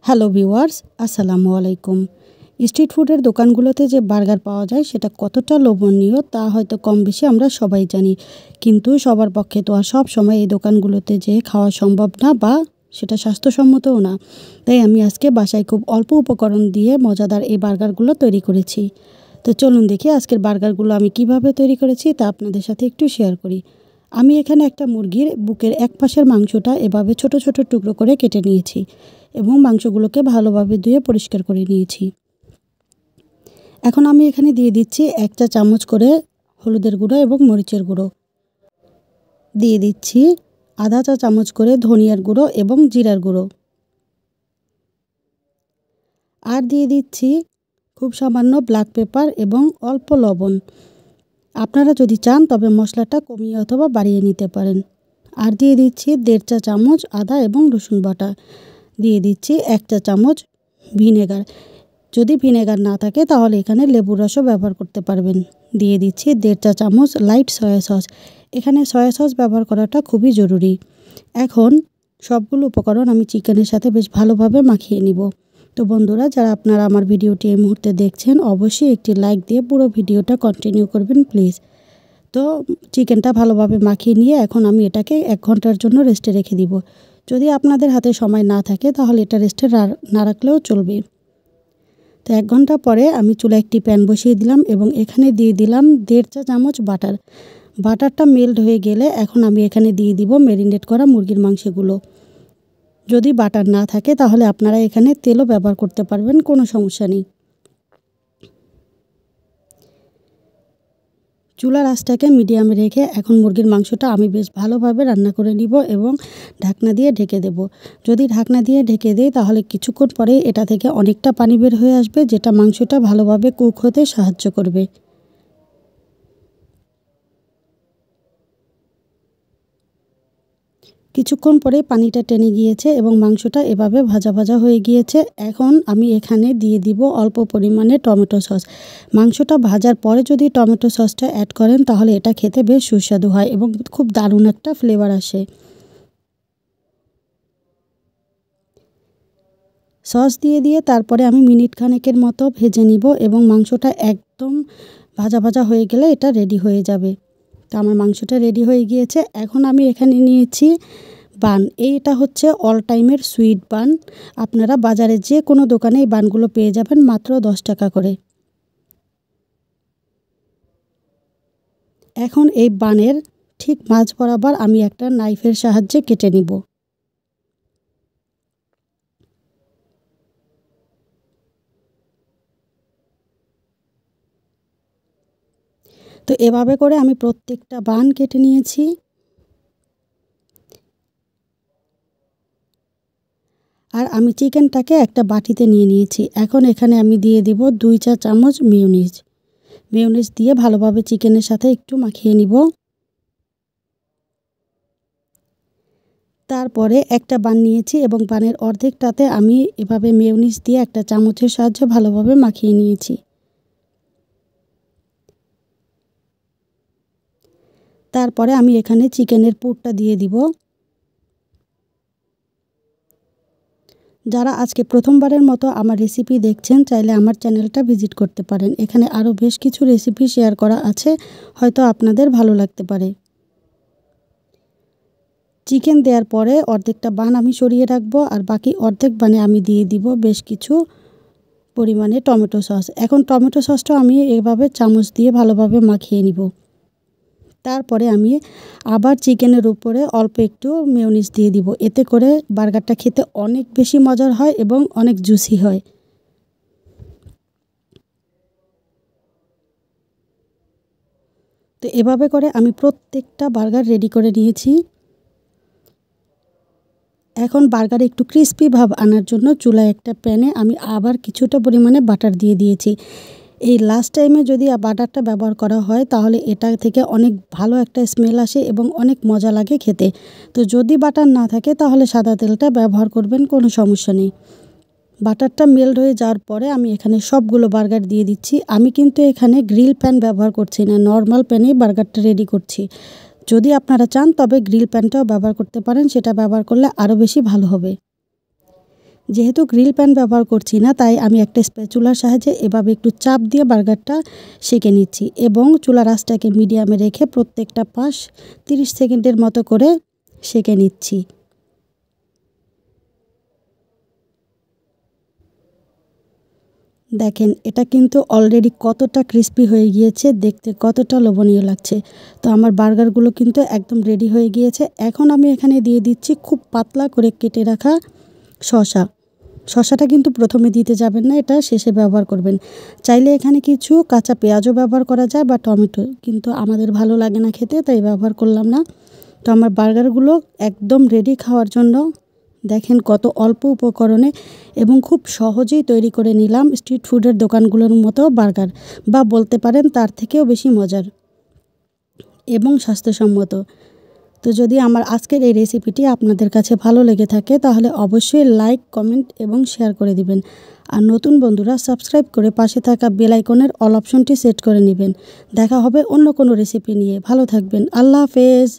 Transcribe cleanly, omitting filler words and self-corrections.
Hello viewers, আসসালামু আলাইকুম। Street ফুডের দোকানগুলোতে যে বার্গার পাওয়া যায় সেটা কতটা লোভনীয় তা হয়তো কম বেশি আমরা সবাই জানি, কিন্তু সবার পক্ষে তো আর সব সময় এই দোকানগুলোতে যেয়ে খাওয়া সম্ভব না বা সেটা স্বাস্থ্যসম্মতও না। তাই আমি আজকে বাসায় খুব অল্প উপকরণ দিয়ে মজাদার এই বার্গারগুলো তৈরি করেছি। তো চলুন দেখি আজকের বার্গারগুলো আমি কিভাবে তৈরি করেছি তা আপনাদের সাথে একটু শেয়ার করি। আমি এখানে একটা মুরগির বুকের এক পাশের মাংসটা এভাবে ছোট ছোট টুকরো করে কেটে নিয়েছি এবং মাংসগুলোকে ভালোভাবে ধুয়ে পরিষ্কার করে নিয়েছি। এখন আমি এখানে দিয়ে দিচ্ছি 1 চা চামচ করে হলুদের গুঁড়ো এবং মরিচের গুঁড়ো, দিয়ে দিচ্ছি আধা চা চামচ করে ধনিয়ার গুঁড়ো এবং জিরার গুঁড়ো, আর দিয়ে দিচ্ছি খুব সামান্য ব্ল্যাক পেপার এবং অল্প লবণ। আপনারা যদি চান তবে মশলাটা কমিয়ে অথবা বাড়িয়ে নিতে পারেন। আর দিয়ে দিচ্ছি 1.5 চা চামচ আদা এবং রসুন বাটা, দিয়ে দিচ্ছি 1 চা চামচ ভিনেগার। যদি ভিনেগার না থাকে তাহলে এখানে লেবুর রসও ব্যবহার করতে পারবেন। দিয়ে দিচ্ছি 1.5 চা চামচ লাইট সয়া সস। এখানে সয়া সস ব্যবহার করাটা খুবই জরুরি। এখন সবগুলো উপকরণ আমি চিকেনের সাথে বেশ ভালোভাবে মাখিয়ে নিব। তো বন্ধুরা, যারা আপনারা আমার ভিডিওটি এই মুহূর্তে দেখছেন অবশ্যই একটি লাইক দিয়ে পুরো ভিডিওটা কন্টিনিউ করবেন প্লিজ। তো চিকেনটা ভালোভাবে মাখিয়ে নিয়ে এখন আমি এটাকে 1 ঘন্টার জন্য রেস্টে রেখে দিব। যদি আপনাদের হাতে সময় না থাকে তাহলে এটা রেস্টে না রাখলেও চলবে। তো 1 ঘন্টা পরে আমি চুলায় একটি প্যান বসিয়ে দিলাম এবং এখানে দিয়ে দিলাম 1.5 চা চামচ বাটার। বাটারটা মেল্ট হয়ে গেলে এখন আমি এখানে দিয়ে দিব ম্যারিনেট করা মুরগির মাংসগুলো। যদি বাটার না থাকে তাহলে আপনারা এখানে তেলও ব্যবহার করতে পারবেন, কোনো সমস্যা নেই। চুলার আঁচটাকে মিডিয়ামে রেখে এখন মুরগির মাংসটা আমি বেশ ভালোভাবে রান্না করে নিব এবং ঢাকনা দিয়ে ঢেকে দেব। যদি ঢাকনা দিয়ে ঢেকে দেই তাহলে কিছুক্ষণ পরে এটা থেকে অনেকটা পানি বের হয়ে আসবে, যেটা মাংসটা ভালোভাবে কুক হতে সাহায্য করবে। কিছুক্ষণ পরে পানিটা টেনে গিয়েছে এবং মাংসটা এভাবে ভাজা ভাজা হয়ে গিয়েছে। এখন আমি এখানে দিয়ে দিব অল্প পরিমাণে টমেটো সস। মাংসটা ভাজার পরে যদি টমেটো সসটা অ্যাড করেন তাহলে এটা খেতে বেশ সুস্বাদু হয় এবং খুব দারুণ একটা ফ্লেভার আসে। সস দিয়ে তারপরে আমি মিনিট খানেকের মতো ভেজে নিব এবং মাংসটা একদম ভাজা ভাজা হয়ে গেলে এটা রেডি হয়ে যাবে। তো আমার মাংসটা রেডি হয়ে গিয়েছে। এখন আমি এখানে নিয়েছি বান। এইটা হচ্ছে অল টাইমের সুইট বান। আপনারা বাজারে যে কোনো দোকানে এই বানগুলো পেয়ে যাবেন মাত্র 10 টাকা করে। এখন এই বানের ঠিক মাঝ বরাবর আমি একটা নাইফের সাহায্যে কেটে নিব। তো এভাবে করে আমি প্রত্যেকটা বান কেটে নিয়েছি। আর আমি চিকেনটাকে একটা বাটিতে নিয়ে নিয়েছি। এখন এখানে আমি দিয়ে দিব 2 চা চামচ মেয়োনিজ। মেয়োনিজ দিয়ে ভালোভাবে চিকেনের সাথে একটু মাখিয়ে নিব। তারপরে একটা বান নিয়েছি এবং বানের অর্ধেকটাতে আমি এভাবে মেয়োনিজ দিয়ে একটা চামচের সাহায্যে ভালোভাবে মাখিয়ে নিয়েছি। তারপরে আমি এখানে চিকেনের পুরটা দিয়ে দিব। যারা আজকে প্রথমবারের মতো আমার রেসিপি দেখছেন চাইলে আমার চ্যানেলটা ভিজিট করতে পারেন। এখানে আরও বেশ কিছু রেসিপি শেয়ার করা আছে, হয়তো আপনাদের ভালো লাগতে পারে। চিকেন দেওয়ার পরে অর্ধেকটা বান আমি সরিয়ে রাখবো আর বাকি অর্ধেক বানে আমি দিয়ে দিব বেশ কিছু পরিমাণে টমেটো সস। এখন টমেটো সসটা আমি এভাবে চামচ দিয়ে ভালোভাবে মাখিয়ে নিব। তারপরে আমি আবার চিকেনের উপরে অল্প একটু মেয়োনিজ দিয়ে দিব। এতে করে বার্গারটা খেতে অনেক বেশি মজার হয় এবং অনেক জুসি হয়। তো এভাবে করে আমি প্রত্যেকটা বার্গার রেডি করে নিয়েছি। এখন বার্গারে একটু ক্রিস্পি ভাব আনার জন্য চুলায় একটা প্যানে আমি আবার কিছুটা পরিমাণে বাটার দিয়ে দিয়েছি। এই লাস্ট টাইমে যদি বাটারটা ব্যবহার করা হয় তাহলে এটা থেকে অনেক ভালো একটা স্মেল আসে এবং অনেক মজা লাগে খেতে। তো যদি বাটার না থাকে তাহলে সাদা তেলটা ব্যবহার করবেন, কোনো সমস্যা নেই। বাটারটা মেল্ট হয়ে যাওয়ার পরে আমি এখানে সবগুলো বার্গার দিয়ে দিচ্ছি। আমি কিন্তু এখানে গ্রিল প্যান ব্যবহার করছি না, নর্মাল প্যানেই বার্গারটা রেডি করছি। যদি আপনারা চান তবে গ্রিল প্যানটাও ব্যবহার করতে পারেন, সেটা ব্যবহার করলে আরও বেশি ভালো হবে। যেহেতু গ্রিল প্যান ব্যবহার করছি না, তাই আমি একটা স্প্যাচুলার সাহায্যে এভাবে একটু চাপ দিয়ে বার্গারটা সেঁকে নিচ্ছি এবং চুলার আঁচটাকে মিডিয়ামে রেখে প্রত্যেকটা পাশ 30 সেকেন্ডের মতো করে সেঁকে নিচ্ছি। দেখেন এটা কিন্তু অলরেডি কতটা ক্রিস্পি হয়ে গিয়েছে, দেখতে কতটা লোভনীয় লাগছে। তো আমার বার্গারগুলো কিন্তু একদম রেডি হয়ে গিয়েছে। এখন আমি এখানে দিয়ে দিচ্ছি খুব পাতলা করে কেটে রাখা শসাটা কিন্তু প্রথমে দিতে যাবেন না, এটা শেষে ব্যবহার করবেন। চাইলে এখানে কিছু কাঁচা পেঁয়াজও ব্যবহার করা যায় বা টমেটো, কিন্তু আমাদের ভালো লাগে না খেতে, তাই ব্যবহার করলাম না। তো আমার বার্গারগুলো একদম রেডি খাওয়ার জন্য। দেখেন কত অল্প উপকরণে এবং খুব সহজেই তৈরি করে নিলাম স্ট্রিট ফুডের দোকানগুলোর মতো বার্গার, বা বলতে পারেন তার থেকেও বেশি মজার এবং স্বাস্থ্যসম্মত। তো যদি আমার আজকের এই রেসিপিটি আপনাদের কাছে ভালো লেগে থাকে তাহলে অবশ্যই লাইক, কমেন্ট এবং শেয়ার করে দিবেন। আর নতুন বন্ধুরা সাবস্ক্রাইব করে পাশে থাকা বেল আইকনের অল অপশনটি সেট করে নেবেন। দেখা হবে অন্য কোনো রেসিপি নিয়ে। ভালো থাকবেন। আল্লাহ হাফেজ।